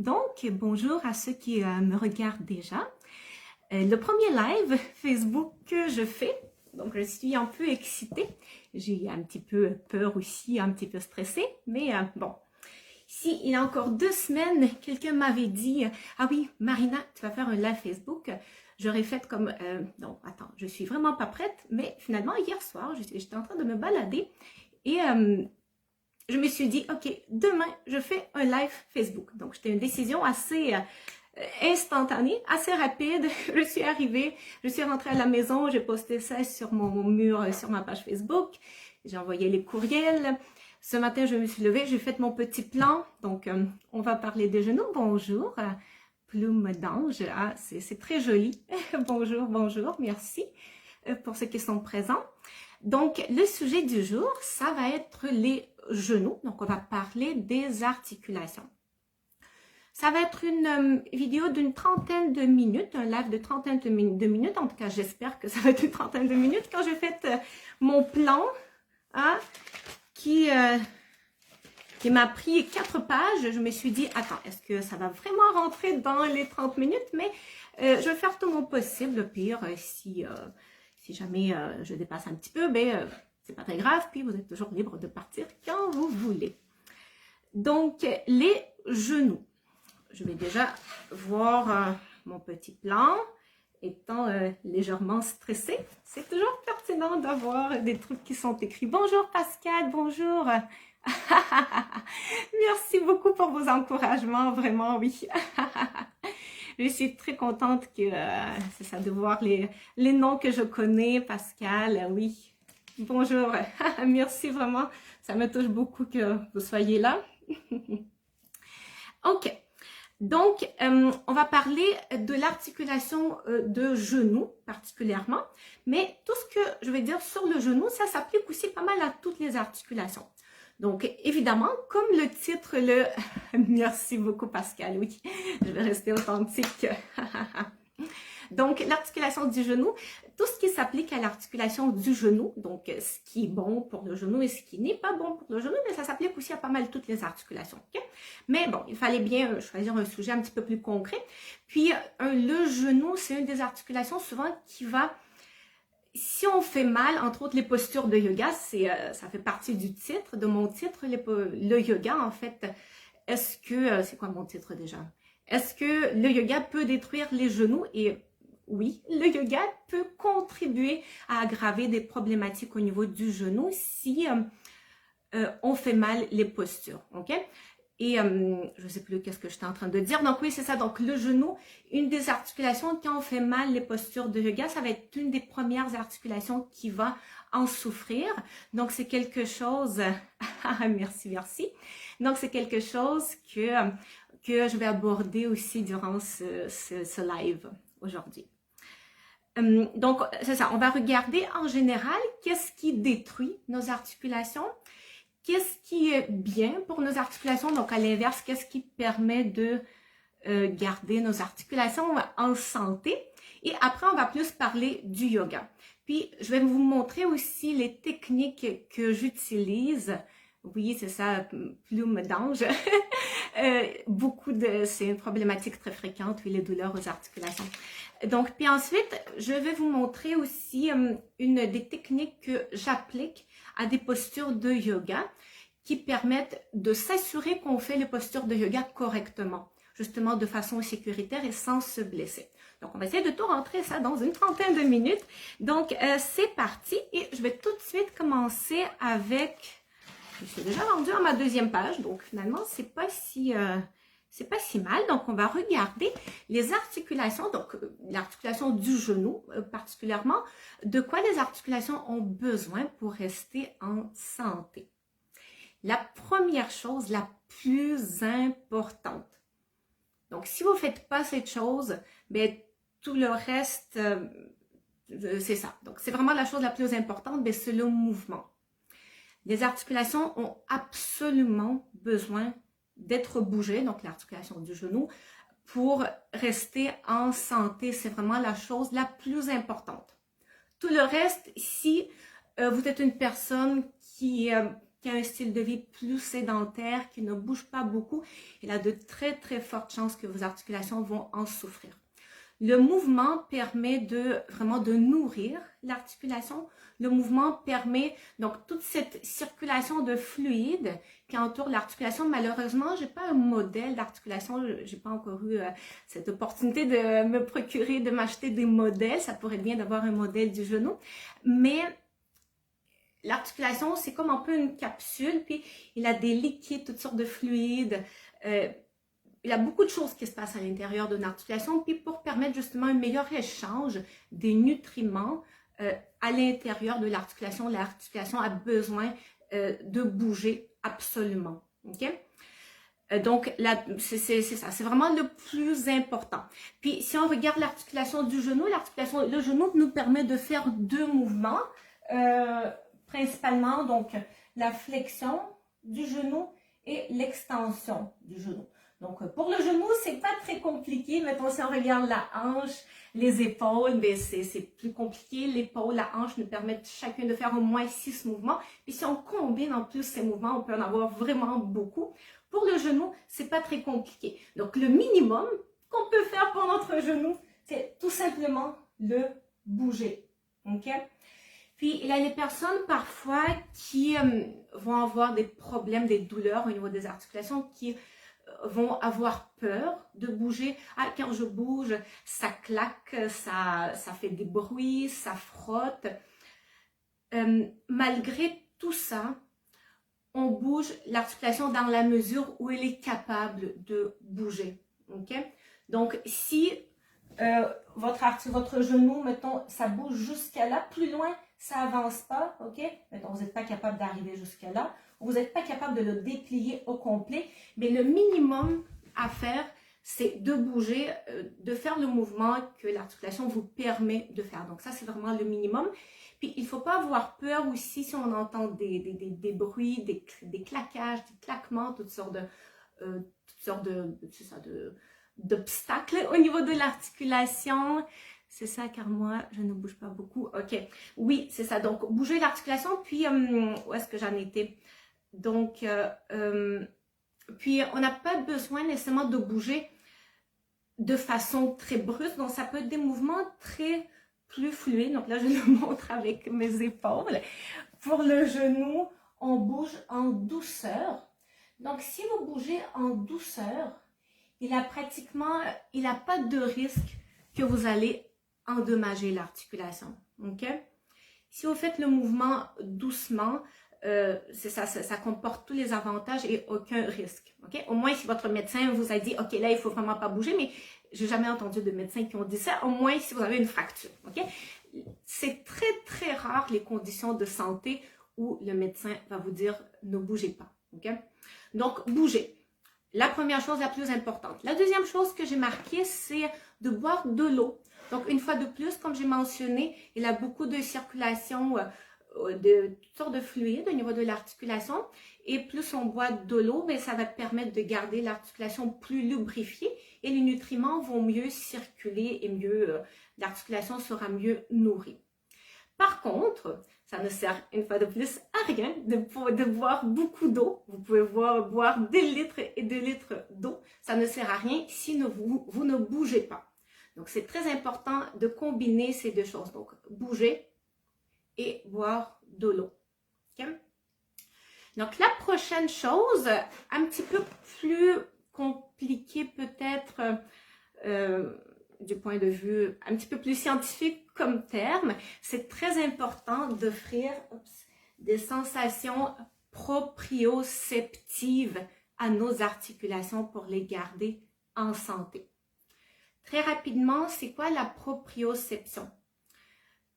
Donc, bonjour à ceux qui me regardent déjà. Le premier live Facebook que je fais, donc je suis un peu excitée. J'ai un petit peu peur aussi, un petit peu stressée, mais bon. Si il y a encore 2 semaines, quelqu'un m'avait dit « Ah oui, Marina, tu vas faire un live Facebook », j'aurais fait comme non, attends, je suis vraiment pas prête, mais finalement, hier soir, j'étais en train de me balader et je me suis dit, OK, demain, je fais un live Facebook. Donc, c'était une décision assez instantanée, assez rapide. Je suis arrivée, je suis rentrée à la maison, j'ai posté ça sur mon mur, sur ma page Facebook. J'ai envoyé les courriels. Ce matin, je me suis levée, j'ai fait mon petit plan. Donc, on va parler des genoux. Bonjour, plume d'ange. Ah, c'est très joli. Bonjour, bonjour, merci pour ceux qui sont présents. Donc, le sujet du jour, ça va être les genoux. Donc, on va parler des articulations. Ça va être une vidéo d'une trentaine de minutes, un live de trentaine de minutes. En tout cas, j'espère que ça va être une trentaine de minutes. Quand j'ai fait mon plan, hein, qui m'a pris 4 pages, je me suis dit, attends, est-ce que ça va vraiment rentrer dans les 30 minutes? Mais je vais faire tout mon possible. Le pire, si jamais je dépasse un petit peu, ben c'est pas très grave, puis vous êtes toujours libre de partir quand vous voulez. Donc, les genoux. Je vais déjà voir mon petit plan. Étant légèrement stressée, c'est toujours pertinent d'avoir des trucs qui sont écrits. Bonjour Pascal, bonjour. Merci beaucoup pour vos encouragements, vraiment, oui. Je suis très contente que c'est ça de voir les noms que je connais, Pascal, oui. Bonjour, merci vraiment, ça me touche beaucoup que vous soyez là. Ok, donc on va parler de l'articulation de genou particulièrement, mais tout ce que je vais dire sur le genou, ça s'applique aussi pas mal à toutes les articulations. Donc, évidemment, comme le titre le... Merci beaucoup, Pascal, oui, je vais rester authentique. Donc, l'articulation du genou, tout ce qui s'applique à l'articulation du genou, donc ce qui est bon pour le genou et ce qui n'est pas bon pour le genou, mais ça s'applique aussi à pas mal toutes les articulations. Okay? Mais bon, il fallait bien choisir un sujet un petit peu plus concret. Puis, le genou, c'est une des articulations souvent qui va... Si on fait mal, entre autres les postures de yoga, ça fait partie du titre, de mon titre, le yoga en fait. Est-ce que, c'est quoi mon titre déjà? Est-ce que le yoga peut détruire les genoux? Et oui, le yoga peut contribuer à aggraver des problématiques au niveau du genou si on fait mal les postures, ok? Et je ne sais plus qu'est-ce que j'étais en train de dire. Donc oui, c'est ça. Donc le genou, une des articulations, quand on fait mal les postures de yoga, ça va être une des premières articulations qui va en souffrir. Donc c'est quelque chose... merci, merci. Donc c'est quelque chose que je vais aborder aussi durant ce live aujourd'hui. Donc c'est ça, on va regarder en général qu'est-ce qui détruit nos articulations. Qu'est-ce qui est bien pour nos articulations? Donc, à l'inverse, qu'est-ce qui permet de garder nos articulations en santé? Et après, on va plus parler du yoga. Puis, je vais vous montrer aussi les techniques que j'utilise. Oui, c'est ça, plume d'ange. C'est une problématique très fréquente, oui, les douleurs aux articulations. Donc, puis ensuite, je vais vous montrer aussi une des techniques que j'applique à des postures de yoga qui permettent de s'assurer qu'on fait les postures de yoga correctement, justement de façon sécuritaire et sans se blesser. Donc, on va essayer de tout rentrer ça dans une trentaine de minutes. Donc, c'est parti et je vais tout de suite commencer avec... Je suis déjà rendue à ma 2e page, donc finalement, c'est pas si mal. Donc, on va regarder les articulations, donc l'articulation du genou particulièrement, de quoi les articulations ont besoin pour rester en santé. La première chose, la plus importante. Donc, si vous ne faites pas cette chose, bien, tout le reste, c'est ça. Donc, c'est vraiment la chose la plus importante, c'est le mouvement. Les articulations ont absolument besoin d'être bougées, donc l'articulation du genou, pour rester en santé. C'est vraiment la chose la plus importante. Tout le reste, si vous êtes une personne qui qui a un style de vie plus sédentaire, qui ne bouge pas beaucoup, il y a de très très fortes chances que vos articulations vont en souffrir. Le mouvement permet vraiment de nourrir l'articulation. Le mouvement permet donc toute cette circulation de fluide qui entoure l'articulation. Malheureusement, j'ai pas un modèle d'articulation. J'ai pas encore eu cette opportunité de me procurer, de m'acheter des modèles. Ça pourrait être bien d'avoir un modèle du genou, mais l'articulation, c'est comme un peu une capsule, puis il a des liquides, toutes sortes de fluides. Il y a beaucoup de choses qui se passent à l'intérieur d'une articulation, puis pour permettre justement un meilleur échange des nutriments à l'intérieur de l'articulation a besoin de bouger absolument. OK? Donc, c'est ça, c'est vraiment le plus important. Puis, si on regarde l'articulation du genou, le genou nous permet de faire deux mouvements, principalement, donc, la flexion du genou et l'extension du genou. Donc, pour le genou, c'est pas très compliqué. Mettons, si on regarde la hanche, les épaules, mais c'est plus compliqué. L'épaule, la hanche nous permettent chacun de faire au moins 6 mouvements. Puis, si on combine en plus ces mouvements, on peut en avoir vraiment beaucoup. Pour le genou, c'est pas très compliqué. Donc, le minimum qu'on peut faire pour notre genou, c'est tout simplement le bouger. OK? Puis, il y a les personnes parfois qui vont avoir des problèmes, des douleurs au niveau des articulations, qui vont avoir peur de bouger. Ah, quand je bouge, ça claque, ça fait des bruits, ça frotte. Malgré tout ça, on bouge l'articulation dans la mesure où elle est capable de bouger. OK? Donc, si votre genou, mettons, ça bouge jusqu'à là, plus loin, ça avance pas, OK? Mettons, vous n'êtes pas capable d'arriver jusqu'à là, ou vous n'êtes pas capable de le déplier au complet, mais le minimum à faire, c'est de bouger, de faire le mouvement que l'articulation vous permet de faire. Donc ça, c'est vraiment le minimum. Puis, il ne faut pas avoir peur aussi si on entend des bruits, des claquages, des claquements, toutes sortes d'obstacles au niveau de l'articulation. C'est ça, car moi, je ne bouge pas beaucoup. OK. Oui, c'est ça. Donc, bouger l'articulation. Puis, où est-ce que j'en étais? Donc, puis, on n'a pas besoin nécessairement de bouger de façon très brusque. Donc, ça peut être des mouvements plus fluides. Donc, là, je le montre avec mes épaules. Pour le genou, on bouge en douceur. Donc, si vous bougez en douceur, il n'a pas de risque que vous allez endommager l'articulation. OK? Si vous faites le mouvement doucement, c'est ça, ça comporte tous les avantages et aucun risque. OK? Au moins, si votre médecin vous a dit, OK, là, il ne faut vraiment pas bouger, mais j'ai jamais entendu de médecins qui ont dit ça, au moins si vous avez une fracture. OK? C'est très, très rare les conditions de santé où le médecin va vous dire, ne bougez pas. OK? Donc, bougez. La première chose la plus importante. La deuxième chose que j'ai marquée, c'est de boire de l'eau. Donc, une fois de plus, comme j'ai mentionné, il y a beaucoup de circulation de toutes sortes de fluides au niveau de l'articulation. Et plus on boit de l'eau, bien, ça va permettre de garder l'articulation plus lubrifiée et les nutriments vont mieux circuler et l'articulation sera mieux nourrie. Par contre, ça ne sert une fois de plus à rien de boire beaucoup d'eau. Vous pouvez boire des litres et des litres d'eau. Ça ne sert à rien si vous ne bougez pas. Donc, c'est très important de combiner ces deux choses. Donc, bouger et boire de l'eau. Okay? Donc, la prochaine chose, un petit peu plus compliquée peut-être du point de vue un petit peu plus scientifique comme terme, c'est très important d'offrir des sensations proprioceptives à nos articulations pour les garder en santé. Très rapidement, c'est quoi la proprioception?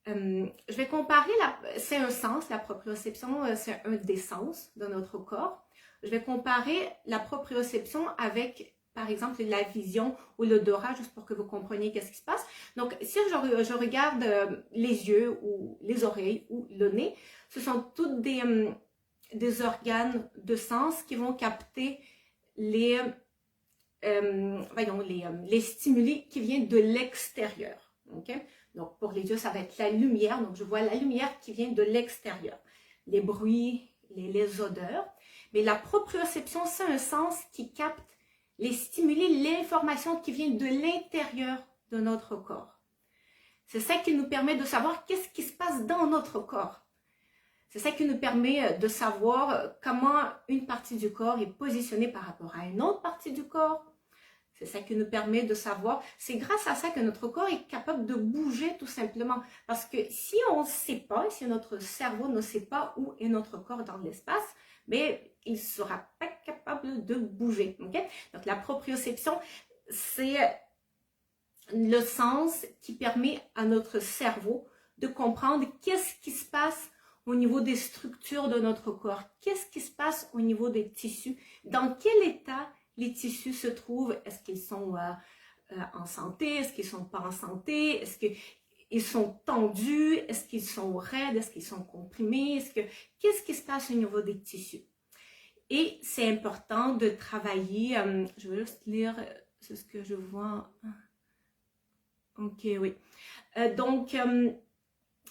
Je vais comparer, c'est un sens, la proprioception, c'est un des sens de notre corps. Je vais comparer la proprioception avec, par exemple, la vision ou l'odorat, juste pour que vous compreniez qu'est-ce qui se passe. Donc, si je regarde les yeux ou les oreilles ou le nez, ce sont toutes des organes de sens qui vont capter les stimuli qui viennent de l'extérieur. Okay? Donc, pour les yeux, ça va être la lumière. Donc, je vois la lumière qui vient de l'extérieur. Les bruits, les odeurs. Mais la proprioception, c'est un sens qui capte les stimuli, l'information qui vient de l'intérieur de notre corps. C'est ça qui nous permet de savoir qu'est-ce qui se passe dans notre corps. C'est ça qui nous permet de savoir comment une partie du corps est positionnée par rapport à une autre partie du corps. C'est ça qui nous permet de savoir. C'est grâce à ça que notre corps est capable de bouger tout simplement. Parce que si on ne sait pas, si notre cerveau ne sait pas où est notre corps dans l'espace, mais il ne sera pas capable de bouger. Okay? Donc la proprioception, c'est le sens qui permet à notre cerveau de comprendre qu'est-ce qui se passe au niveau des structures de notre corps, qu'est-ce qui se passe au niveau des tissus, dans quel état les tissus se trouvent, est-ce qu'ils sont en santé, est-ce qu'ils ne sont pas en santé, est-ce qu'ils sont tendus, est-ce qu'ils sont raides, est-ce qu'ils sont comprimés, qu'est-ce qui se passe au niveau des tissus. Et c'est important de travailler, je vais juste lire ce que je vois. Ok, oui.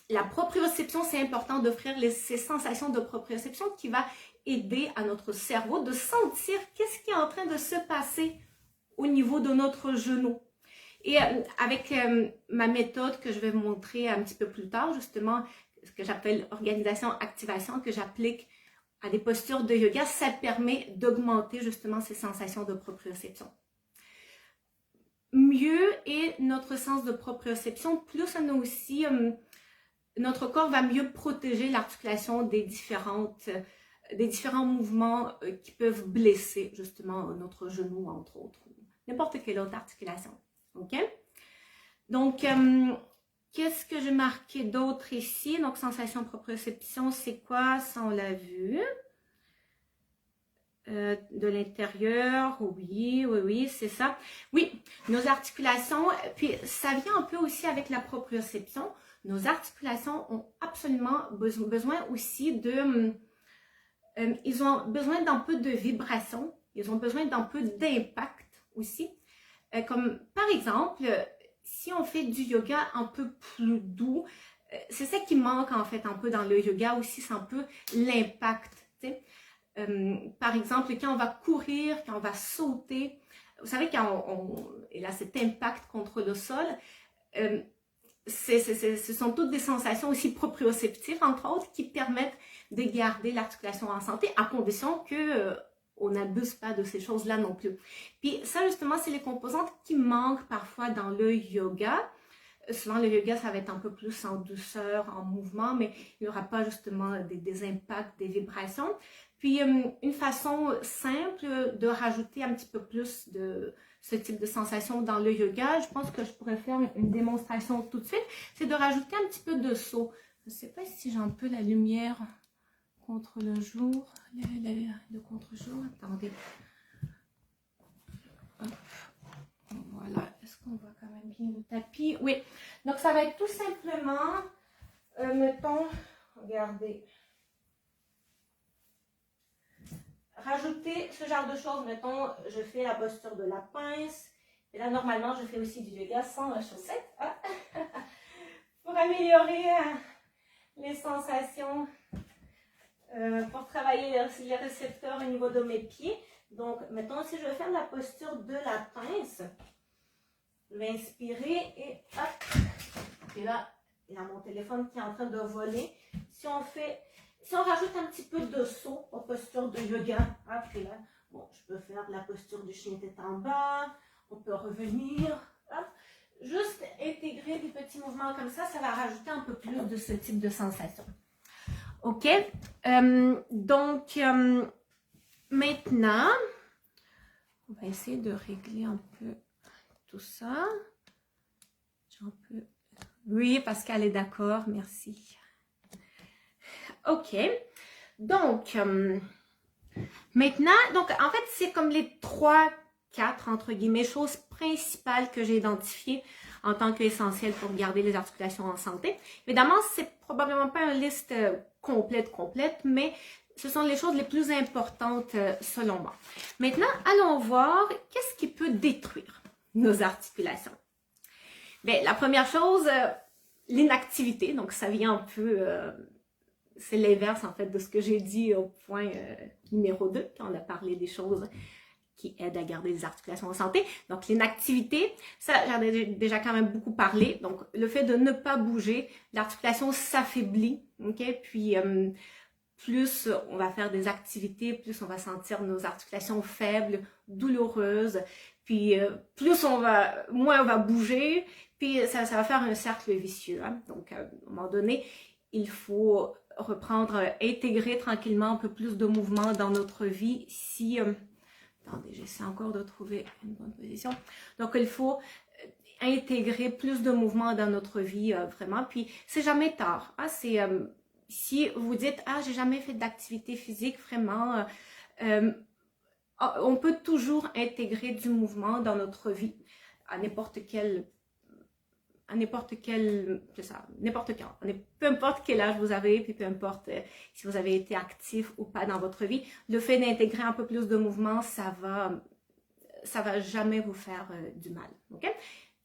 La proprioception, c'est important d'offrir ces sensations de proprioception qui va aider à notre cerveau de sentir qu'est-ce qui est en train de se passer au niveau de notre genou. Et avec ma méthode que je vais vous montrer un petit peu plus tard, justement, ce que j'appelle organisation-activation, que j'applique à des postures de yoga, ça permet d'augmenter justement ces sensations de proprioception. Mieux est notre sens de proprioception, plus on a aussi... notre corps va mieux protéger l'articulation des différents mouvements qui peuvent blesser justement notre genou, entre autres, n'importe quelle autre articulation. OK? Donc, qu'est-ce que j'ai marqué d'autre ici? Donc, sensation proprioception, c'est quoi? Ça, on l'a vu. De l'intérieur, oui, c'est ça. Oui, nos articulations, puis ça vient un peu aussi avec la proprioception. Nos articulations ont absolument besoin aussi de... ils ont besoin d'un peu de vibration, ils ont besoin d'un peu d'impact aussi. Comme par exemple, si on fait du yoga un peu plus doux, c'est ça qui manque en fait un peu dans le yoga aussi, c'est un peu l'impact, tu sais. Par exemple, quand on va courir, quand on va sauter, vous savez, il a cet impact contre le sol, ce sont toutes des sensations aussi proprioceptives, entre autres, qui permettent de garder l'articulation en santé, à condition qu'on n'abuse pas de ces choses-là non plus. Puis ça, justement, c'est les composantes qui manquent parfois dans le yoga. Souvent, le yoga, ça va être un peu plus en douceur, en mouvement, mais il n'y aura pas justement des impacts, des vibrations. Puis, une façon simple de rajouter un petit peu plus de ce type de sensation dans le yoga, je pense que je pourrais faire une démonstration tout de suite, c'est de rajouter un petit peu de saut. Je ne sais pas si j'ai un peu la lumière contre le jour, le contre-jour. Attendez. Hop. Voilà. Est-ce qu'on voit quand même bien le tapis? Oui. Donc, ça va être tout simplement, mettons, regardez, rajouter ce genre de choses. Mettons, je fais la posture de la pince. Et là, normalement, je fais aussi du yoga sans chaussettes. Ah. Pour améliorer les sensations, pour travailler les récepteurs au niveau de mes pieds. Donc, mettons, si je veux faire la posture de la pince, je vais inspirer et hop. Et là, il y a mon téléphone qui est en train de voler. Si on rajoute un petit peu de saut aux postures de yoga, hop, et là, bon, je peux faire la posture du chien tête en bas, on peut revenir, hop. Juste intégrer des petits mouvements comme ça va rajouter un peu plus de ce type de sensation. OK? Donc, maintenant, on va essayer de régler un peu tout ça. Oui, Pascal est d'accord, merci. OK. Donc, maintenant, en fait, c'est comme les 3, 4, entre guillemets, choses principales que j'ai identifiées en tant qu'essentielles pour garder les articulations en santé. Évidemment, c'est probablement pas une liste complète, mais ce sont les choses les plus importantes selon moi. Maintenant, allons voir qu'est-ce qui peut détruire nos articulations. Bien, la première chose, l'inactivité. Donc, ça vient un peu c'est l'inverse en fait de ce que j'ai dit au point numéro 2, quand on a parlé des choses qui aident à garder les articulations en santé. Donc, l'inactivité, ça, j'en ai déjà quand même beaucoup parlé. Donc, le fait de ne pas bouger, l'articulation s'affaiblit, ok? Puis, plus on va faire des activités, plus on va sentir nos articulations faibles, douloureuses. Puis, moins on va bouger, puis ça va faire un cercle vicieux. Hein? Donc, à un moment donné, il faut reprendre, intégrer tranquillement un peu plus de mouvement dans notre vie si... attendez, j'essaie encore de trouver une bonne position. Donc, il faut intégrer plus de mouvement dans notre vie, vraiment. Puis, c'est jamais tard. Hein? C'est... si vous dites, ah, j'ai jamais fait d'activité physique, vraiment, on peut toujours intégrer du mouvement dans notre vie à n'importe c'est ça, n'importe quand. Peu importe quel âge vous avez, puis peu importe si vous avez été actif ou pas dans votre vie, le fait d'intégrer un peu plus de mouvement, ça va jamais vous faire du mal. Ok?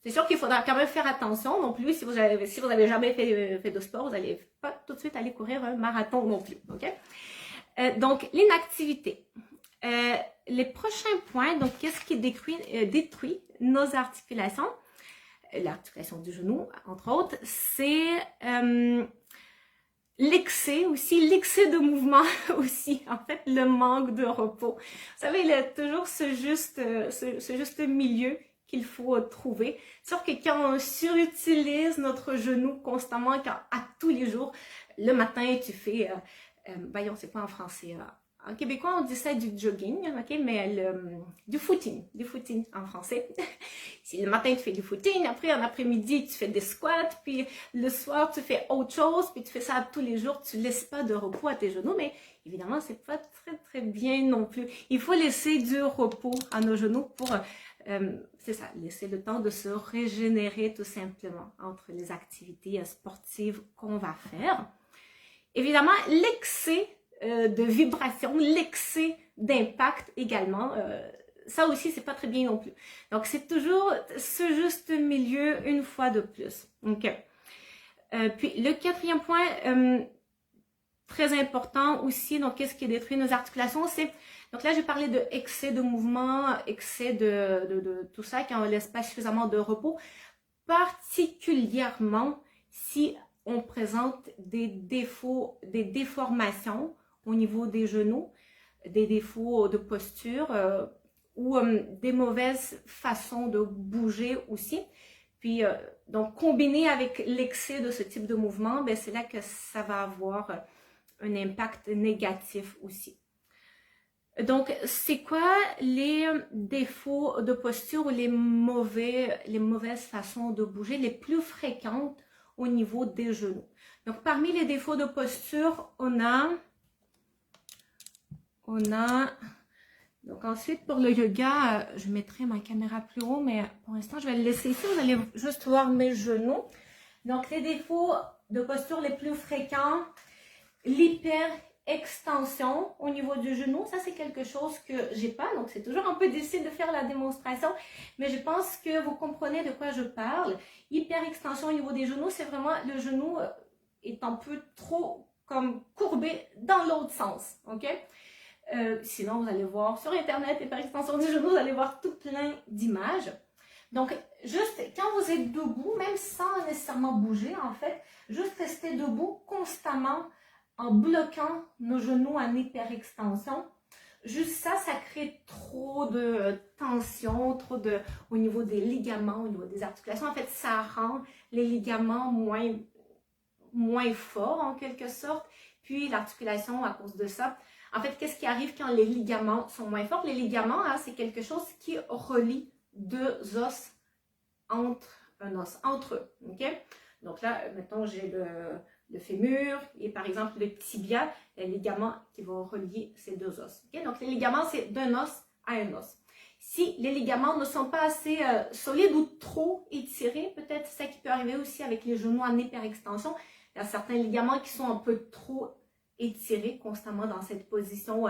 C'est sûr qu'il faudra quand même faire attention non plus. Si vous avez jamais fait de sport, vous n'allez pas tout de suite aller courir un marathon non plus. Ok? Donc, l'inactivité. Les prochains points, donc qu'est-ce qui détruit nos articulations? L'articulation du genou, entre autres, c'est l'excès de mouvement aussi, en fait, le manque de repos. Vous savez, il y a toujours ce juste milieu qu'il faut trouver. C'est sûr que quand on surutilise notre genou constamment, à tous les jours, le matin, tu fais, voyons, c'est quoi en français? En québécois, on dit ça du jogging, ok, mais du footing en français. Si le matin, tu fais du footing, après, en après-midi, tu fais des squats, puis le soir, tu fais autre chose, puis tu fais ça tous les jours, tu laisses pas de repos à tes genoux, mais évidemment, c'est pas très, très bien non plus. Il faut laisser du repos à nos genoux pour, c'est ça, laisser le temps de se régénérer tout simplement entre les activités sportives qu'on va faire. Évidemment, l'excès de vibration, l'excès d'impact également, ça aussi, c'est pas très bien non plus. Donc, c'est toujours ce juste milieu une fois de plus. Okay. Puis, le quatrième point, très important aussi, donc qu'est-ce qui détruit nos articulations, c'est, donc là, j'ai parlé de excès de mouvement, excès de tout ça, quand on laisse pas suffisamment de repos, particulièrement si on présente des défauts, des déformations au niveau des genoux, des défauts de posture ou des mauvaises façons de bouger aussi. Puis, donc, combiné avec l'excès de ce type de mouvement, ben, c'est là que ça va avoir un impact négatif aussi. Donc, c'est quoi les défauts de posture ou les mauvaises façons de bouger les plus fréquentes au niveau des genoux? Donc, parmi les défauts de posture, on a donc ensuite pour le yoga, je mettrai ma caméra plus haut, mais pour l'instant, je vais le laisser ici. Vous allez juste voir mes genoux. Donc, les défauts de posture les plus fréquents, l'hyperextension au niveau du genou. Ça, c'est quelque chose que j'ai pas. Donc, c'est toujours un peu difficile de faire la démonstration, mais je pense que vous comprenez de quoi je parle. Hyperextension au niveau des genoux, c'est vraiment le genou est un peu trop comme courbé dans l'autre sens. OK? Sinon, vous allez voir sur Internet, hyperextension du genou, vous allez voir tout plein d'images. Donc, juste quand vous êtes debout, même sans nécessairement bouger, en fait, juste rester debout constamment en bloquant nos genoux en hyperextension. Juste ça, ça crée trop de tension, au niveau des ligaments, au niveau des articulations. En fait, ça rend les ligaments moins forts en quelque sorte. Puis l'articulation, à cause de ça, en fait, qu'est-ce qui arrive quand les ligaments sont moins forts? Les ligaments, hein, c'est quelque chose qui relie deux os entre eux. Okay? Donc là, mettons, j'ai le fémur et par exemple le tibia, les ligaments qui vont relier ces deux os. Okay? Donc les ligaments, c'est d'un os à un os. Si les ligaments ne sont pas assez solides ou trop étirés, peut-être c'est ça qui peut arriver aussi avec les genoux en hyperextension. Il y a certains ligaments qui sont un peu trop étirés constamment dans cette position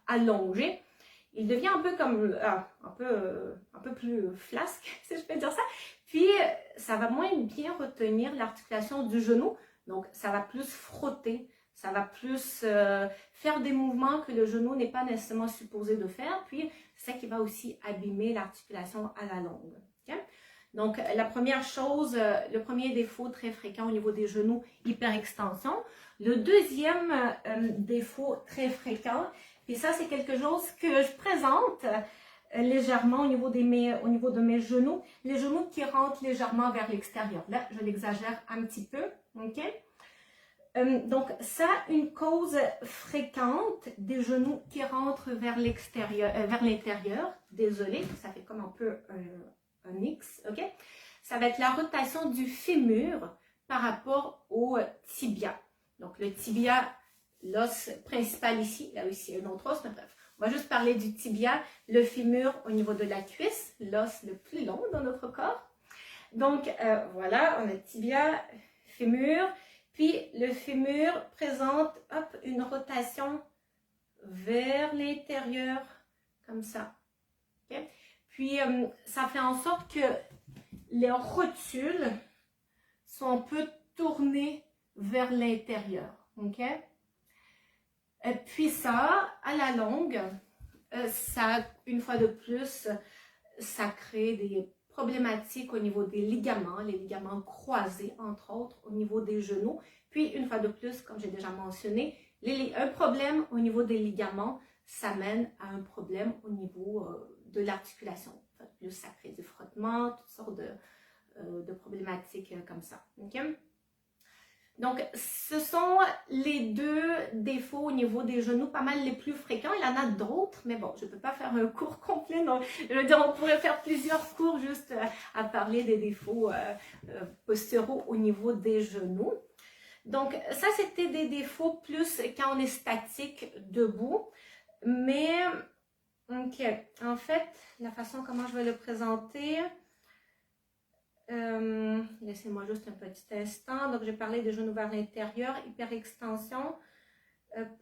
allongée. Il devient un peu comme un peu plus flasque, si je peux dire ça. Puis ça va moins bien retenir l'articulation du genou, donc ça va plus frotter, Ça va plus faire des mouvements que le genou n'est pas nécessairement supposé de faire. Puis, c'est ça qui va aussi abîmer l'articulation à la longue. Okay? Donc, la première chose, le premier défaut très fréquent au niveau des genoux, hyperextension. Le deuxième défaut très fréquent, et ça, c'est quelque chose que je présente légèrement au niveau de mes genoux. Les genoux qui rentrent légèrement vers l'extérieur. Là, je l'exagère un petit peu. OK? Donc, ça, une cause fréquente des genoux qui rentrent vers l'extérieur, vers l'intérieur. Désolée, ça fait comme un peu un X, ok? Ça va être la rotation du fémur par rapport au tibia. Donc, le tibia, l'os principal ici, là aussi un autre os, mais bref. On va juste parler du tibia, le fémur au niveau de la cuisse, l'os le plus long dans notre corps. Donc, voilà, on a tibia, fémur. Puis, le fémur présente une rotation vers l'intérieur, comme ça. Okay? Puis, ça fait en sorte que les rotules sont un peu tournées vers l'intérieur. Okay? Puis ça, à la longue, ça, une fois de plus, ça crée des problématiques au niveau des ligaments, les ligaments croisés, entre autres, au niveau des genoux. Puis, une fois de plus, comme j'ai déjà mentionné, un problème au niveau des ligaments, ça mène à un problème au niveau de l'articulation. En fait, plus, ça crée du frottement, toutes sortes de problématiques comme ça. Okay? Donc, ce sont les deux défauts au niveau des genoux, pas mal les plus fréquents. Il y en a d'autres, mais bon, je ne peux pas faire un cours complet. Donc, je veux dire, on pourrait faire plusieurs cours juste à parler des défauts posturaux au niveau des genoux. Donc, ça, c'était des défauts plus quand on est statique, debout. Mais, ok, en fait, la façon comment je vais le présenter... laissez-moi juste un petit instant. Donc, j'ai parlé des genoux vers l'intérieur, hyperextension,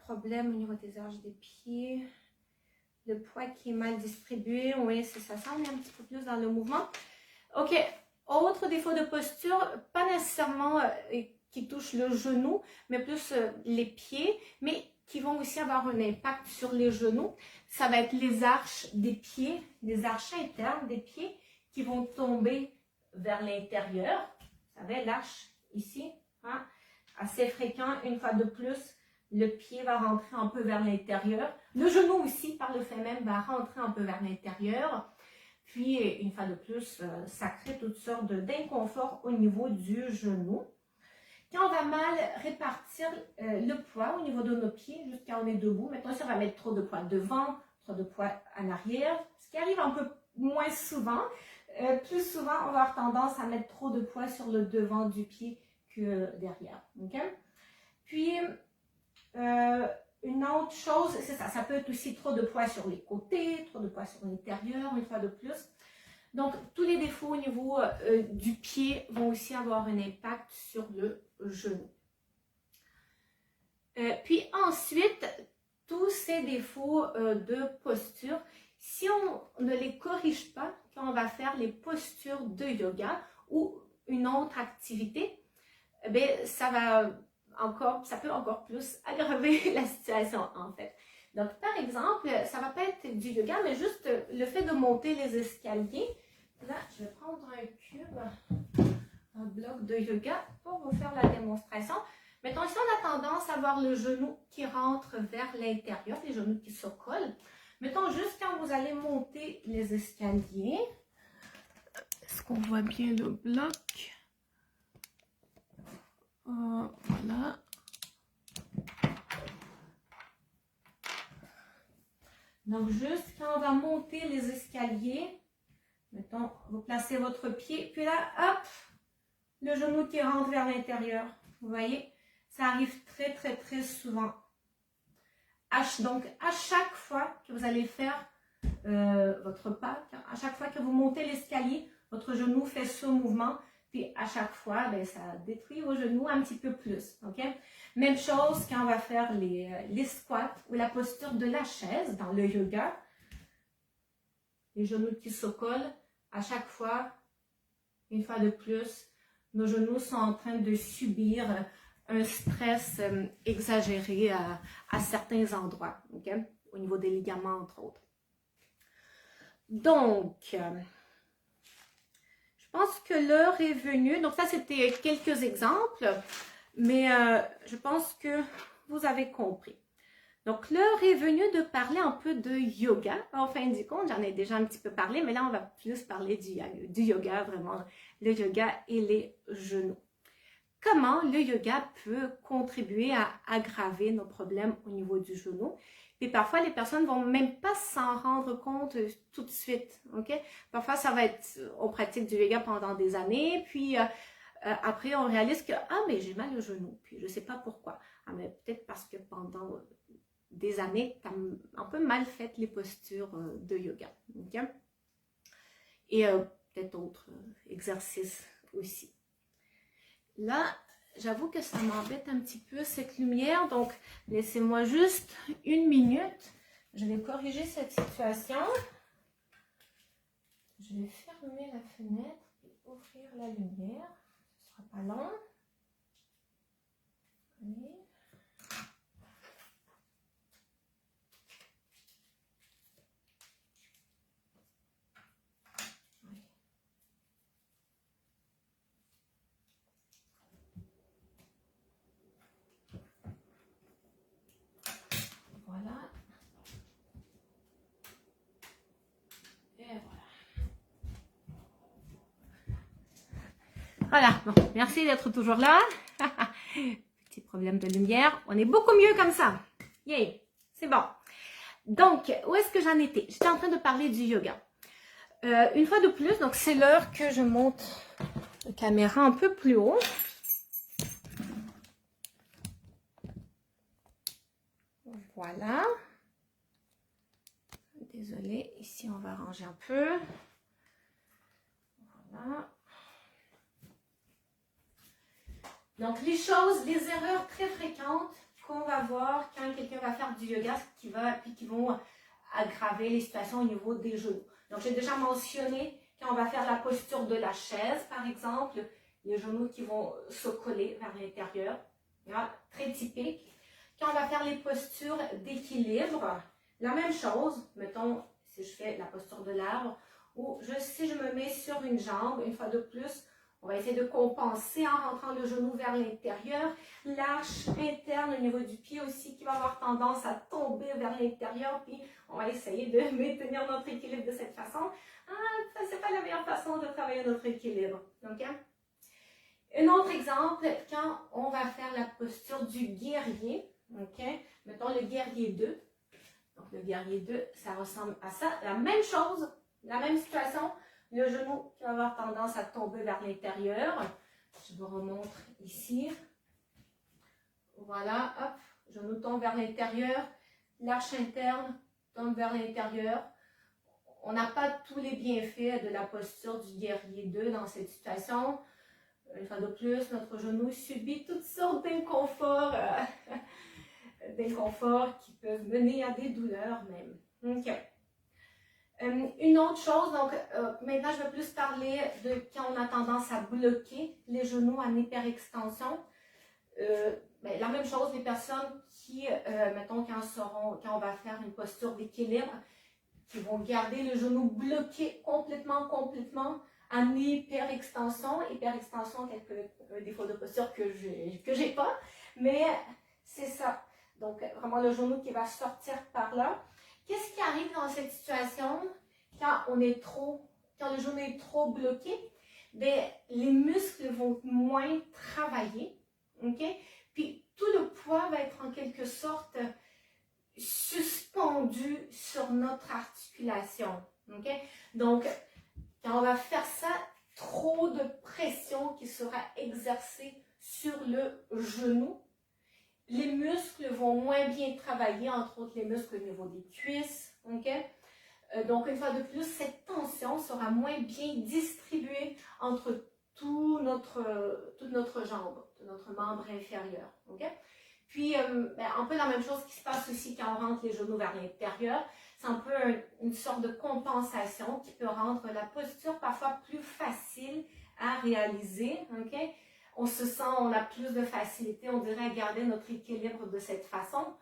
problème au niveau des arches des pieds, le poids qui est mal distribué. Oui, c'est ça, on est un petit peu plus dans le mouvement. OK, autre défaut de posture, pas nécessairement qui touche le genou, mais plus les pieds, mais qui vont aussi avoir un impact sur les genoux. Ça va être les arches des pieds, les arches internes des pieds qui vont tomber vers l'intérieur. Vous savez, l'arche ici, hein, assez fréquent, une fois de plus, le pied va rentrer un peu vers l'intérieur. Le genou aussi, par le fait même, va rentrer un peu vers l'intérieur. Puis, une fois de plus, ça crée toutes sortes d'inconfort au niveau du genou. Quand on va mal répartir le poids au niveau de nos pieds, juste quand on est debout, maintenant si on va mettre trop de poids devant, trop de poids en arrière, ce qui arrive un peu moins souvent, plus souvent, on va avoir tendance à mettre trop de poids sur le devant du pied que derrière. Okay? Puis, une autre chose, c'est ça, ça peut être aussi trop de poids sur les côtés, trop de poids sur l'intérieur, une fois de plus. Donc, tous les défauts au niveau du pied vont aussi avoir un impact sur le genou. Puis ensuite, tous ces défauts de posture, si on ne les corrige pas, quand on va faire les postures de yoga ou une autre activité, bien, ça peut encore plus aggraver la situation en fait. Donc, par exemple, ça va pas être du yoga, mais juste le fait de monter les escaliers. Là, je vais prendre un cube, un bloc de yoga pour vous faire la démonstration. Mettons, si on a tendance à avoir le genou qui rentre vers l'intérieur, les genoux qui se collent, mettons juste quand vous allez monter les escaliers. Est-ce qu'on voit bien le bloc? Voilà. Donc, juste quand on va monter les escaliers, mettons, vous placez votre pied, puis là, hop, le genou qui rentre vers l'intérieur. Vous voyez, ça arrive très, très, très souvent. Donc, à chaque fois que vous allez faire votre pas, à chaque fois que vous montez l'escalier, votre genou fait ce mouvement, puis à chaque fois, ben, ça détruit vos genoux un petit peu plus. Okay? Même chose quand on va faire les squats ou la posture de la chaise dans le yoga. Les genoux qui se collent, à chaque fois, une fois de plus, nos genoux sont en train de subir un stress exagéré à certains endroits, ok? Au niveau des ligaments, entre autres. Donc, je pense que l'heure est venue. Donc, ça, c'était quelques exemples, mais je pense que vous avez compris. Donc, l'heure est venue de parler un peu de yoga. En fin du compte, j'en ai déjà un petit peu parlé, mais là, on va plus parler du yoga, vraiment, le yoga et les genoux. Comment le yoga peut contribuer à aggraver nos problèmes au niveau du genou. Et parfois, les personnes ne vont même pas s'en rendre compte tout de suite, ok? Parfois, ça va être, on pratique du yoga pendant des années, puis après, on réalise que, ah, mais j'ai mal au genou, puis je ne sais pas pourquoi. Ah, mais peut-être parce que pendant des années, tu as un peu mal fait les postures de yoga, ok? Et peut-être d'autres exercices aussi. Là, j'avoue que ça m'embête un petit peu cette lumière, donc laissez-moi juste une minute. Je vais corriger cette situation. Je vais fermer la fenêtre et ouvrir la lumière. Ce ne sera pas long. Allez. Voilà. Et voilà. Voilà, bon, merci d'être toujours là. Petit problème de lumière. On est beaucoup mieux comme ça. Yay, c'est bon. Donc, où est-ce que j'en étais? J'étais en train de parler du yoga. Une fois de plus, donc c'est l'heure que je monte la caméra un peu plus haut. Voilà. Désolée, ici on va ranger un peu. Voilà. Donc les choses, les erreurs très fréquentes qu'on va voir quand quelqu'un va faire du yoga qui vont aggraver les situations au niveau des genoux. Donc j'ai déjà mentionné quand on va faire la posture de la chaise, par exemple, les genoux qui vont se coller vers l'intérieur. Très typique. Quand on va faire les postures d'équilibre, la même chose, mettons, si je fais la posture de l'arbre, ou si je me mets sur une jambe, une fois de plus, on va essayer de compenser en rentrant le genou vers l'intérieur. L'arche interne au niveau du pied aussi qui va avoir tendance à tomber vers l'intérieur, puis on va essayer de maintenir notre équilibre de cette façon. Ça, c'est pas la meilleure façon de travailler notre équilibre. Okay? Un autre exemple, quand on va faire la posture du guerrier, okay? Mettons le guerrier 2. Donc le guerrier 2, ça ressemble à ça. La même chose, la même situation, le genou qui va avoir tendance à tomber vers l'intérieur. Je vous remontre ici. Voilà, hop, genou tombe vers l'intérieur, l'arche interne tombe vers l'intérieur. On n'a pas tous les bienfaits de la posture du guerrier 2 dans cette situation. Une fois de plus, notre genou subit toutes sortes d'inconforts qui peuvent mener à des douleurs même. Ok. Une autre chose, donc maintenant je vais plus parler de quand on a tendance à bloquer les genoux en hyperextension. La même chose, les personnes qui, mettons, quand on va faire une posture d'équilibre, qui vont garder le genou bloqué complètement en hyperextension. Hyperextension, quelques défauts de posture que j'ai pas, mais c'est ça. Donc, vraiment le genou qui va sortir par là. Qu'est-ce qui arrive dans cette situation quand le genou est trop bloqué? Bien, les muscles vont moins travailler, ok? Puis tout le poids va être en quelque sorte suspendu sur notre articulation, ok? Donc, quand on va faire ça, trop de pression qui sera exercée sur le genou, les muscles vont moins bien travailler, entre autres les muscles au niveau des cuisses, ok? Donc, une fois de plus, cette tension sera moins bien distribuée entre toute notre jambe, tout notre membre inférieur, ok? Puis, un peu la même chose qui se passe aussi quand on rentre les genoux vers l'intérieur. C'est un peu une sorte de compensation qui peut rendre la posture parfois plus facile à réaliser, ok? on se sent, on a plus de facilité, on dirait, à garder notre équilibre de cette façon,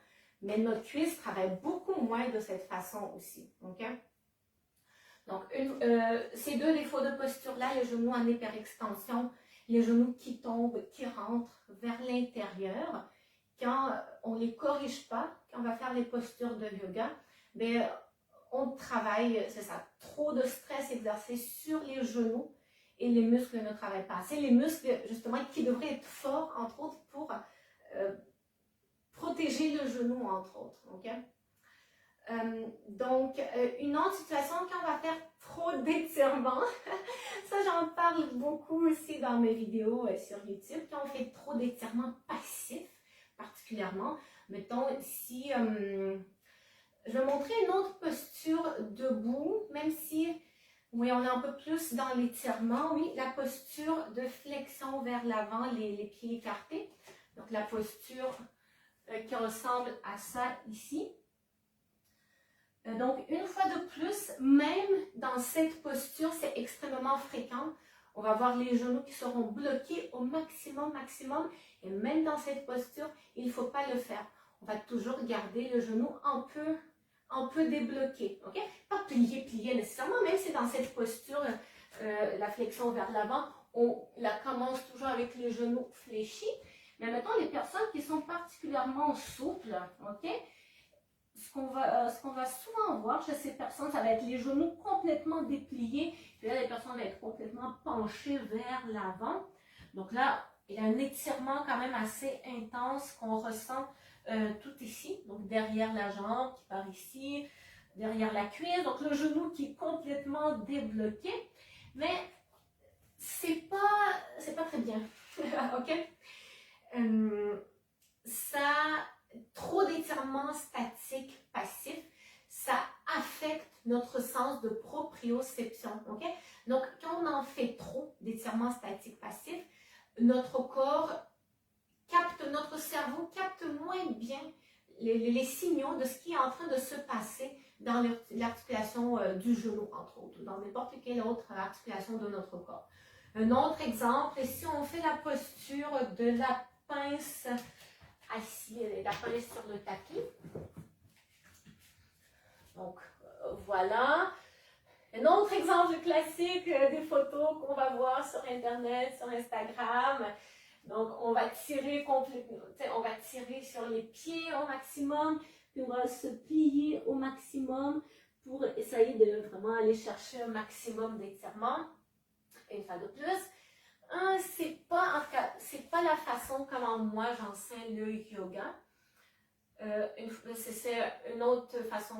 mais notre cuisse travaille beaucoup moins de cette façon aussi, ok? Donc, ces deux défauts de posture-là, les genoux en hyperextension, les genoux qui tombent, qui rentrent vers l'intérieur, quand on ne les corrige pas, quand on va faire les postures de yoga, bien, on travaille, c'est ça, trop de stress exercé sur les genoux et les muscles ne travaillent pas assez. Les muscles, justement, qui devraient être forts, entre autres, pour protéger le genou, entre autres, ok? Donc, une autre situation, quand on va faire trop d'étirements, ça j'en parle beaucoup aussi dans mes vidéos sur YouTube, quand on fait trop d'étirements passifs, particulièrement, mettons si, je vais montrer une autre posture debout, même si, oui, on est un peu plus dans l'étirement, oui, la posture de flexion vers l'avant, les pieds écartés, donc la posture qui ressemble à ça ici. Donc, une fois de plus, même dans cette posture, c'est extrêmement fréquent. On va avoir les genoux qui seront bloqués au maximum. Et même dans cette posture, il ne faut pas le faire. On va toujours garder le genou un peu débloqué. Okay? Pas plié nécessairement, même si dans cette posture, la flexion vers l'avant, on la commence toujours avec les genoux fléchis. Mais mettons les personnes qui sont particulièrement souples, ok? Ce qu'on va souvent voir chez ces personnes, ça va être les genoux complètement dépliés. Puis là, les personnes vont être complètement penchées vers l'avant. Donc là, il y a un étirement quand même assez intense qu'on ressent tout ici. Donc derrière la jambe qui part ici, derrière la cuisse. Donc le genou qui est complètement débloqué. Mais c'est pas très bien. OK? Trop d'étirements statiques passifs, ça affecte notre sens de proprioception. Okay? Donc, quand on en fait trop d'étirements statiques passifs, notre corps notre cerveau capte moins bien les signaux de ce qui est en train de se passer dans l'articulation du genou, entre autres, ou dans n'importe quelle autre articulation de notre corps. Un autre exemple, si on fait la posture de la pince assis, la pince sur le tapis. Donc, voilà. Un autre exemple classique des photos qu'on va voir sur Internet, sur Instagram. Donc, on va tirer complètement, on va tirer sur les pieds au maximum, puis on va se plier au maximum pour essayer de vraiment aller chercher un maximum d'étirement. Une fois de plus, c'est pas la façon comment moi j'enseigne le yoga. C'est une autre façon,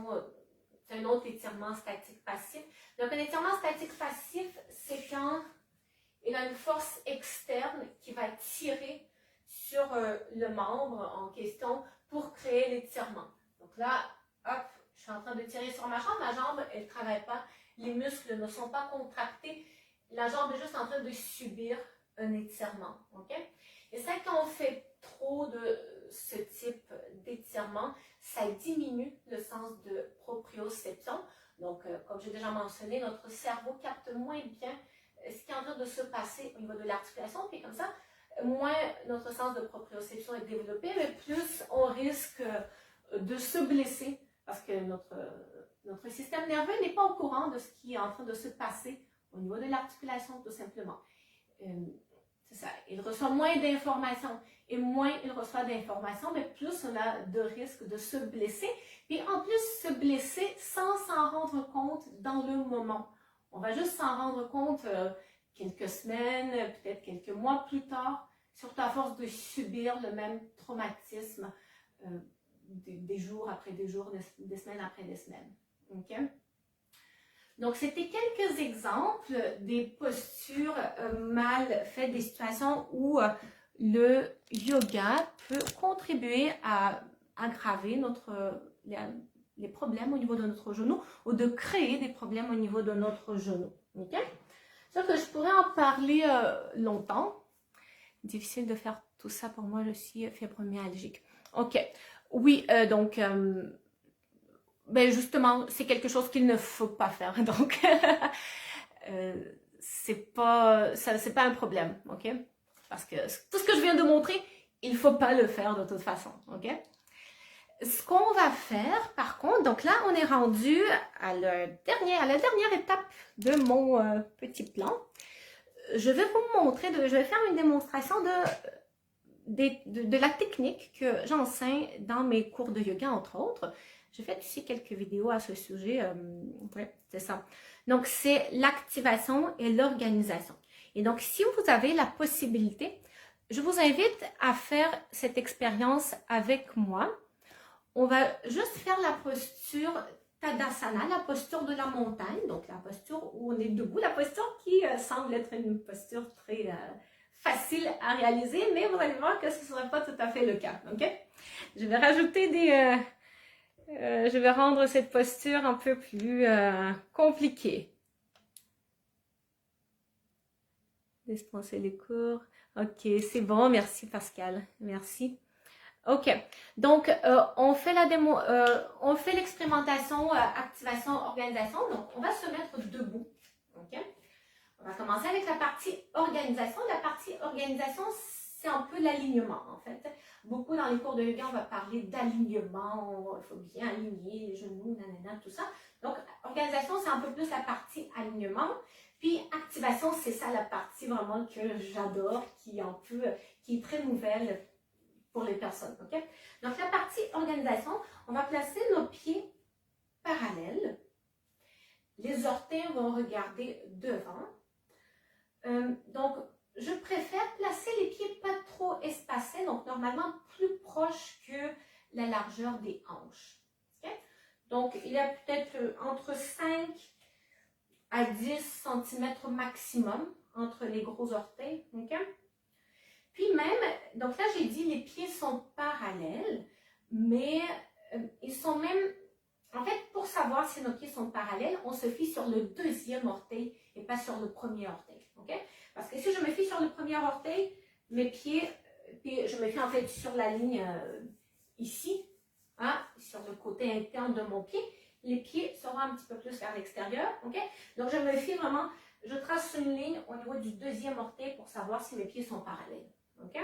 c'est un autre étirement statique passif. Donc, un étirement statique passif, c'est quand il y a une force externe qui va tirer sur le membre en question pour créer l'étirement. Donc là, hop, je suis en train de tirer sur ma jambe, elle ne travaille pas, les muscles ne sont pas contractés, la jambe est juste en train de subir un étirement. Okay? Et ça, quand on fait trop de ce type d'étirement, ça diminue le sens de proprioception. Donc, comme j'ai déjà mentionné, notre cerveau capte moins bien ce qui est en train de se passer au niveau de l'articulation, puis comme ça, moins notre sens de proprioception est développé, mais plus on risque de se blesser parce que notre système nerveux n'est pas au courant de ce qui est en train de se passer au niveau de l'articulation, tout simplement. C'est ça, il reçoit moins d'informations, et moins il reçoit d'informations, mais plus on a de risques de se blesser, puis en plus se blesser sans s'en rendre compte dans le moment. On va juste s'en rendre compte quelques semaines, peut-être quelques mois plus tard, surtout à force de subir le même traumatisme des jours après des jours, des semaines après des semaines. Okay? Donc, c'était quelques exemples des postures mal faites, des situations où le yoga peut contribuer à aggraver les problèmes au niveau de notre genou ou de créer des problèmes au niveau de notre genou. Okay? C'est sûr que je pourrais en parler longtemps. Difficile de faire tout ça pour moi, je suis fibromyalgique. Ok, oui, donc, ben justement, c'est quelque chose qu'il ne faut pas faire. Donc, c'est pas un problème, ok? Parce que tout ce que je viens de montrer, il ne faut pas le faire de toute façon, ok? Ce qu'on va faire, par contre, donc là, on est rendu à la dernière étape de mon petit plan. Je vais vous montrer, je vais faire une démonstration de la technique que j'enseigne dans mes cours de yoga, entre autres. J'ai fait aussi quelques vidéos à ce sujet. Ouais, c'est ça. Donc, c'est l'activation et l'organisation. Et donc, si vous avez la possibilité, je vous invite à faire cette expérience avec moi. On va juste faire la posture Tadasana, la posture de la montagne, donc la posture où on est debout, la posture qui semble être une posture très facile à réaliser, mais vous allez voir que ce ne sera pas tout à fait le cas, ok? Je vais rajouter je vais rendre cette posture un peu plus compliquée. Dispenser les cours. Ok, c'est bon, merci Pascal, merci. Ok, donc on fait on fait l'expérimentation, activation, organisation. Donc on va se mettre debout. Ok, on va commencer avec la partie organisation. La partie organisation, c'est un peu l'alignement en fait. Beaucoup dans les cours de yoga, on va parler d'alignement. Il faut bien aligner les genoux, nanana, tout ça. Donc organisation, c'est un peu plus la partie alignement. Puis activation, c'est ça la partie vraiment que j'adore, qui est très nouvelle pour les personnes, ok? Donc, la partie organisation, on va placer nos pieds parallèles. Les orteils vont regarder devant. Donc, je préfère placer les pieds pas trop espacés, donc normalement plus proches que la largeur des hanches. Okay? Donc, il y a peut-être entre 5 à 10 cm maximum entre les gros orteils, ok? Puis même, donc là j'ai dit les pieds sont parallèles, mais ils sont même, en fait pour savoir si nos pieds sont parallèles, on se fie sur le deuxième orteil et pas sur le premier orteil, ok? Parce que si je me fie sur le premier orteil, mes pieds, puis je me fie en fait sur la ligne ici, hein, sur le côté interne de mon pied, les pieds seront un petit peu plus vers l'extérieur, ok? Donc je me fie vraiment, je trace une ligne au niveau du deuxième orteil pour savoir si mes pieds sont parallèles. Okay?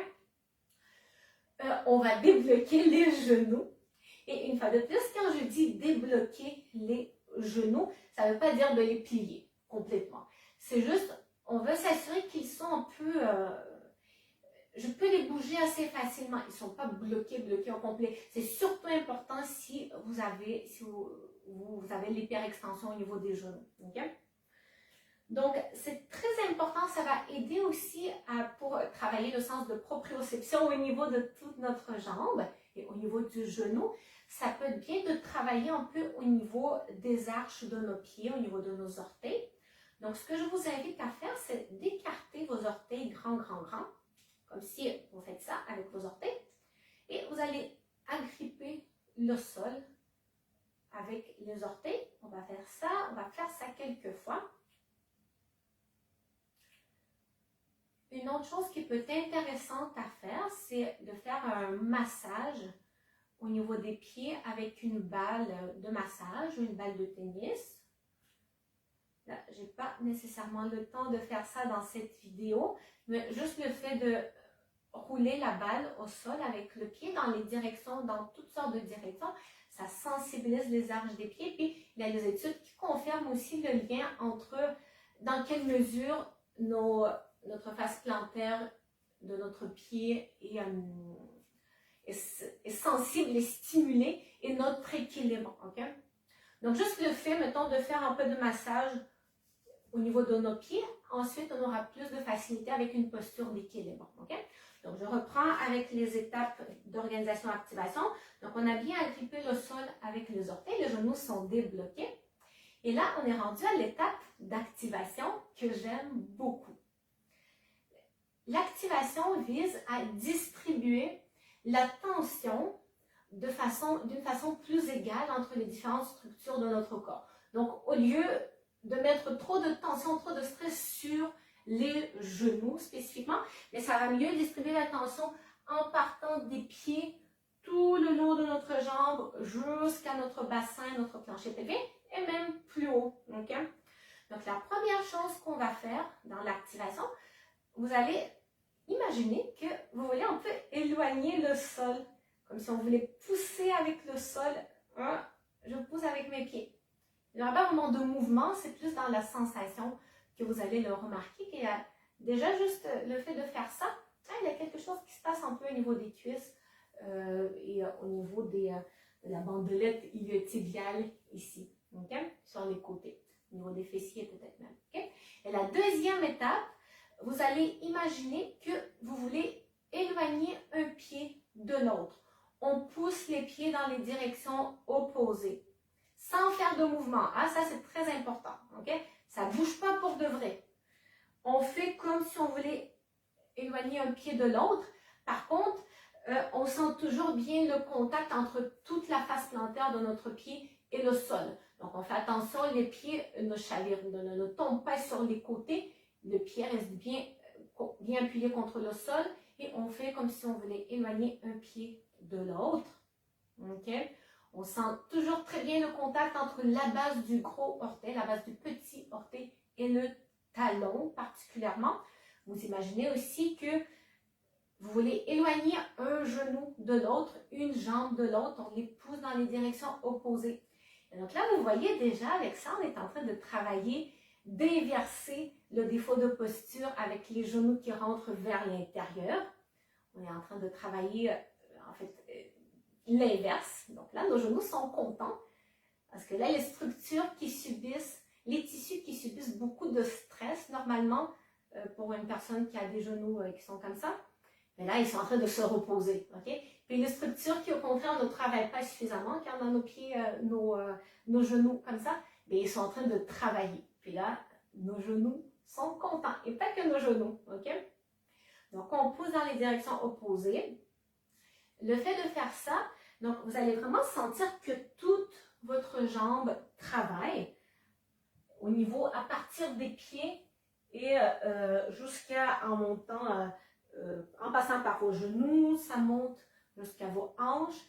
On va débloquer les genoux. Et une fois de plus, quand je dis débloquer les genoux, ça ne veut pas dire de les plier complètement. C'est juste, on veut s'assurer qu'ils sont un peu... je peux les bouger assez facilement. Ils ne sont pas bloqués au complet. C'est surtout important si vous avez l'hyperextension au niveau des genoux. Okay? Donc, c'est très important, ça va aider aussi pour travailler le sens de proprioception au niveau de toute notre jambe et au niveau du genou. Ça peut être bien de travailler un peu au niveau des arches de nos pieds, au niveau de nos orteils. Donc, ce que je vous invite à faire, c'est d'écarter vos orteils grand, comme si vous faites ça avec vos orteils. Et vous allez agripper le sol avec les orteils. On va faire ça quelques fois. Une autre chose qui peut être intéressante à faire, c'est de faire un massage au niveau des pieds avec une balle de massage ou une balle de tennis. Là, je n'ai pas nécessairement le temps de faire ça dans cette vidéo, mais juste le fait de rouler la balle au sol avec le pied dans les directions, dans toutes sortes de directions, ça sensibilise les arches des pieds. Puis, il y a des études qui confirment aussi le lien entre dans quelle mesure notre face plantaire de notre pied est sensible et stimulée et notre équilibre. Okay? Donc, juste le fait, mettons, de faire un peu de massage au niveau de nos pieds, ensuite, on aura plus de facilité avec une posture d'équilibre. Okay? Donc, je reprends avec les étapes d'organisation-activation. Donc, on a bien agrippé le sol avec les orteils, les genoux sont débloqués. Et là, on est rendu à l'étape d'activation que j'aime beaucoup. L'activation vise à distribuer la tension d'une façon plus égale entre les différentes structures de notre corps. Donc, au lieu de mettre trop de tension, trop de stress sur les genoux spécifiquement, mais ça va mieux distribuer la tension en partant des pieds tout le long de notre jambe jusqu'à notre bassin, notre plancher pelvien et même plus haut. Okay? Donc, la première chose qu'on va faire dans l'activation, vous allez imaginez que vous voulez un peu éloigner le sol, comme si on voulait pousser avec le sol. Je pousse avec mes pieds. Il n'y aura pas vraiment de mouvement, c'est plus dans la sensation que vous allez le remarquer. Et déjà, juste le fait de faire ça, il y a quelque chose qui se passe un peu au niveau des cuisses et au niveau de la bandelette iliotibiale ici, okay? Sur les côtés, au niveau des fessiers peut-être même. Okay? Et la deuxième étape, vous allez imaginer que vous voulez éloigner un pied de l'autre. On pousse les pieds dans les directions opposées, sans faire de mouvement. Ah, ça, c'est très important. Okay? Ça ne bouge pas pour de vrai. On fait comme si on voulait éloigner un pied de l'autre. Par contre, on sent toujours bien le contact entre toute la face plantaire de notre pied et le sol. Donc, on fait attention, les pieds ne tombent pas sur les côtés. Le pied reste bien appuyé contre le sol et on fait comme si on voulait éloigner un pied de l'autre. Okay? On sent toujours très bien le contact entre la base du gros orteil, la base du petit orteil et le talon particulièrement. Vous imaginez aussi que vous voulez éloigner un genou de l'autre, une jambe de l'autre, on les pousse dans les directions opposées. Et donc là, vous voyez déjà, avec ça, on est en train de travailler, d'inverser le défaut de posture avec les genoux qui rentrent vers l'intérieur. On est en train de travailler, l'inverse. Donc là, nos genoux sont contents parce que là, les structures qui subissent, les tissus qui subissent beaucoup de stress, normalement, pour une personne qui a des genoux qui sont comme ça, mais là, ils sont en train de se reposer. Okay? Puis les structures qui, au contraire, ne travaillent pas suffisamment, car dans nos pieds, nos genoux comme ça, bien, ils sont en train de travailler. Puis là, nos genoux sont contents. Et pas que nos genoux. Okay? Donc, on pousse dans les directions opposées. Le fait de faire ça, donc, vous allez vraiment sentir que toute votre jambe travaille au niveau, à partir des pieds et jusqu'à en montant, en passant par vos genoux, ça monte jusqu'à vos hanches.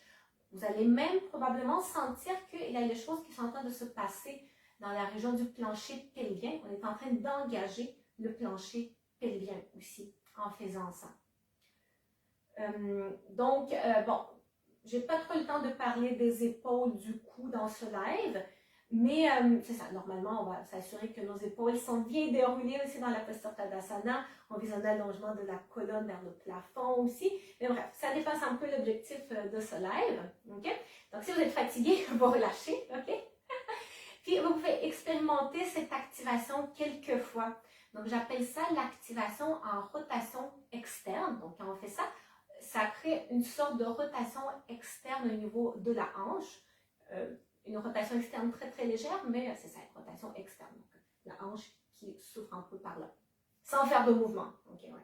Vous allez même probablement sentir qu'il y a des choses qui sont en train de se passer dans la région du plancher pelvien. On est en train d'engager le plancher pelvien aussi en faisant ça. Bon, j'ai pas trop le temps de parler des épaules, du cou dans ce live, mais c'est ça, normalement, on va s'assurer que nos épaules sont bien déroulées aussi dans la posture Tadasana. On vise un allongement de la colonne vers le plafond aussi. Mais bref, ça dépasse un peu l'objectif de ce live. Okay? Donc, si vous êtes fatigué, vous relâchez. Okay? Puis, vous pouvez expérimenter cette activation quelques fois. Donc, j'appelle ça l'activation en rotation externe. Donc, quand on fait ça, ça crée une sorte de rotation externe au niveau de la hanche. Une rotation externe très très légère, mais c'est ça, une rotation externe. Donc, la hanche qui souffre un peu par là, sans faire de mouvement. Okay, ouais.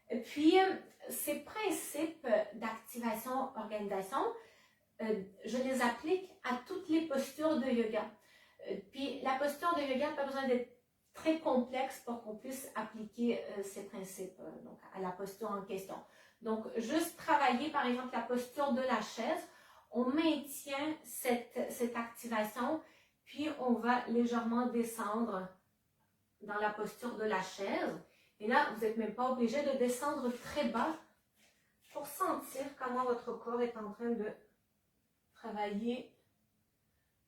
Et puis, ces principes d'activation, organisation, je les applique à toutes les postures de yoga. Puis, la posture de yoga n'a pas besoin d'être très complexe pour qu'on puisse appliquer ces principes donc à la posture en question. Donc, juste travailler, par exemple, la posture de la chaise, on maintient cette activation, puis on va légèrement descendre dans la posture de la chaise. Et là, vous n'êtes même pas obligé de descendre très bas pour sentir comment votre corps est en train de travailler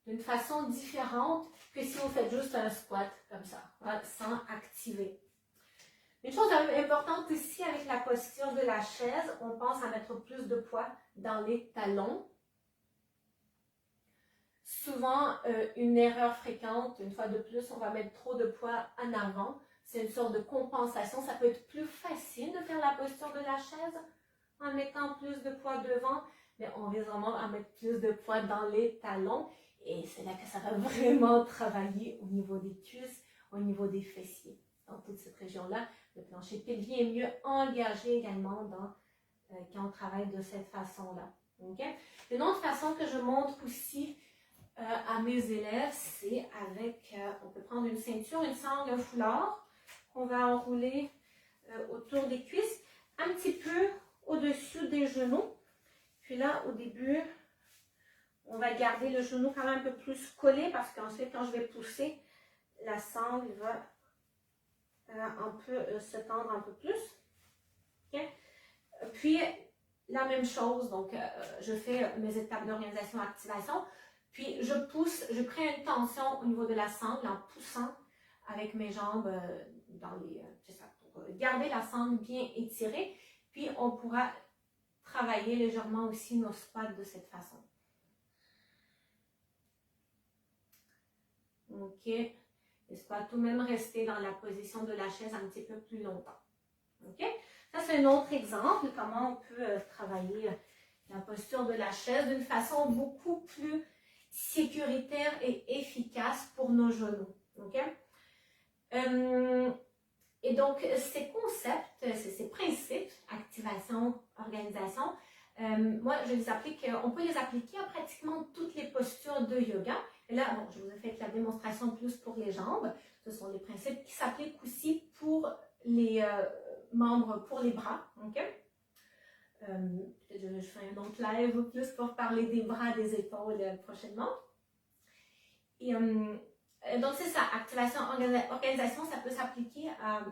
d'une façon différente que si vous faites juste un squat comme ça, sans activer. Une chose importante ici avec la posture de la chaise, on pense à mettre plus de poids dans les talons. Souvent, une erreur fréquente, une fois de plus, on va mettre trop de poids en avant. C'est une sorte de compensation. Ça peut être plus facile de faire la posture de la chaise en mettant plus de poids devant, mais on vise vraiment à mettre plus de poids dans les talons. Et c'est là que ça va vraiment travailler au niveau des cuisses, au niveau des fessiers. Dans toute cette région-là, le plancher pelvien est mieux engagé également quand on travaille de cette façon-là. Okay? Une autre façon que je montre aussi à mes élèves, c'est avec, on peut prendre une ceinture, une sangle, un foulard qu'on va enrouler autour des cuisses, un petit peu au-dessus des genoux. Puis là, au début, on va garder le genou quand même un peu plus collé parce qu'ensuite, quand je vais pousser, la sangle va un peu se tendre un peu plus. Puis, la même chose, donc je fais mes étapes d'organisation-activation. Puis, je pousse, je crée une tension au niveau de la sangle en poussant avec mes jambes dans les... c'est ça, pour garder la sangle bien étirée. Puis, on pourra travailler légèrement aussi nos squats de cette façon. OK. Les squats, tout de même rester dans la position de la chaise un petit peu plus longtemps. OK. Ça, c'est un autre exemple, comment on peut travailler la posture de la chaise d'une façon beaucoup plus sécuritaire et efficace pour nos genoux. OK? Et donc, ces concepts, ces principes, activation, organisation, moi, on peut les appliquer à pratiquement toutes les postures de yoga. Et là, bon, je vous ai fait la démonstration plus pour les jambes. Ce sont des principes qui s'appliquent aussi pour les membres, pour les bras. OK? Je ferai un autre live plus pour parler des bras, des épaules prochainement. Et donc, c'est ça, activation, organisation, ça peut s'appliquer à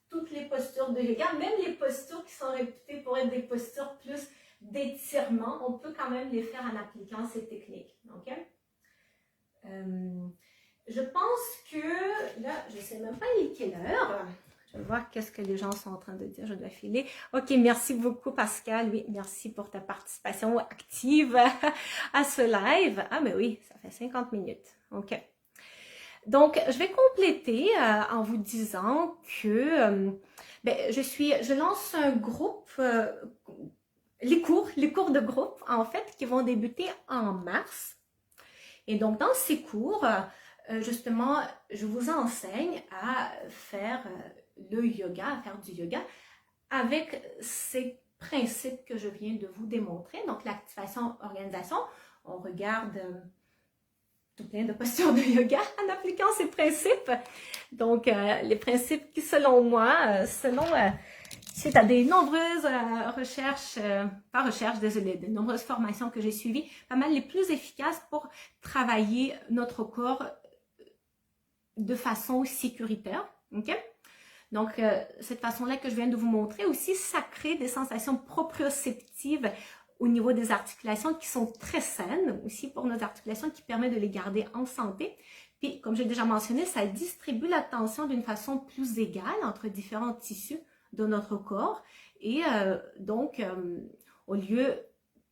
toutes les postures de yoga, même les postures qui sont réputées pour être des postures plus d'étirement, on peut quand même les faire en appliquant ces techniques. OK? Je pense que, là, je ne sais même pas il est quelle heure. Je vais voir qu'est-ce que les gens sont en train de dire. Je dois filer. OK, merci beaucoup Pascal. Oui, merci pour ta participation active à ce live. Ah, mais oui, ça fait 50 minutes. OK. Donc, je vais compléter en vous disant que je lance un groupe, les cours de groupe, en fait, qui vont débuter en mars. Et donc, dans ces cours, justement, je vous enseigne à faire le yoga, à faire du yoga avec ces principes que je viens de vous démontrer. Donc, l'activation, organisation, on regarde tout plein de postures de yoga en appliquant ces principes. Donc, les principes qui, selon moi, suite à des nombreuses de nombreuses formations que j'ai suivies, pas mal les plus efficaces pour travailler notre corps de façon sécuritaire. OK? Donc, cette façon-là que je viens de vous montrer aussi, ça crée des sensations proprioceptives au niveau des articulations qui sont très saines aussi pour nos articulations, qui permet de les garder en santé. Puis, comme j'ai déjà mentionné, ça distribue la tension d'une façon plus égale entre différents tissus de notre corps. Et donc, au lieu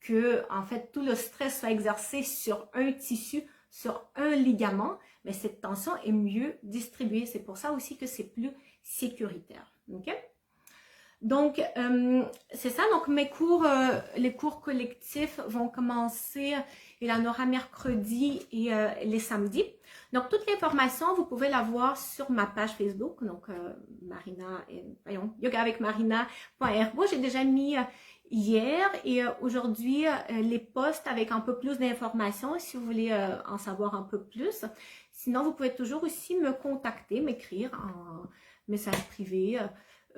que, en fait, tout le stress soit exercé sur un tissu, sur un ligament, mais cette tension est mieux distribuée. C'est pour ça aussi que c'est plus sécuritaire. OK? Donc, c'est ça. Donc, mes cours, les cours collectifs vont commencer, il y en aura mercredi et les samedis. Donc, toute l'information, vous pouvez la voir sur ma page Facebook. Donc, yoga avec marina.rbo. J'ai déjà mis hier et aujourd'hui les posts avec un peu plus d'informations si vous voulez en savoir un peu plus. Sinon, vous pouvez toujours aussi me contacter, m'écrire en message privé.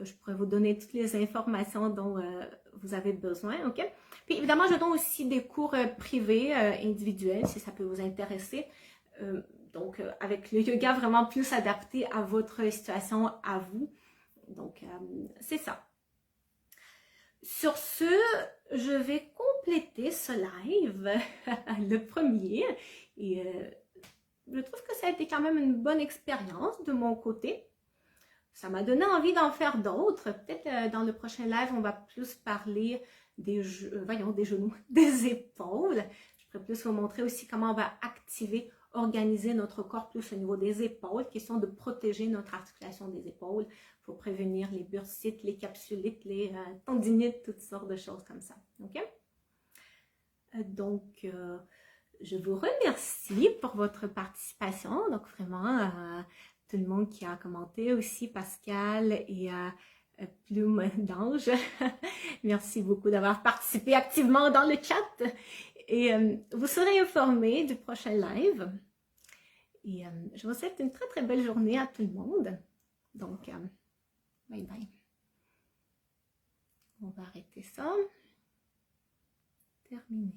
Je pourrais vous donner toutes les informations dont vous avez besoin, OK? Puis évidemment, je donne aussi des cours privés, individuels, si ça peut vous intéresser. Donc, avec le yoga vraiment plus adapté à votre situation, à vous. Donc, c'est ça. Sur ce, je vais compléter ce live, le premier. Et je trouve que ça a été quand même une bonne expérience de mon côté. Ça m'a donné envie d'en faire d'autres. Peut-être dans le prochain live, on va plus parler des genoux, des épaules. Je pourrais plus vous montrer aussi comment on va activer, organiser notre corps plus au niveau des épaules, question de protéger notre articulation des épaules pour prévenir les bursites, les capsulites, les tendinites, toutes sortes de choses comme ça. OK? Donc, je vous remercie pour votre participation. Donc, vraiment, tout le monde qui a commenté aussi, Pascal et Plume d'Ange. Merci beaucoup d'avoir participé activement dans le chat. Et vous serez informés du prochain live. Et je vous souhaite une très très belle journée à tout le monde. Donc, bye bye. On va arrêter ça. Terminé.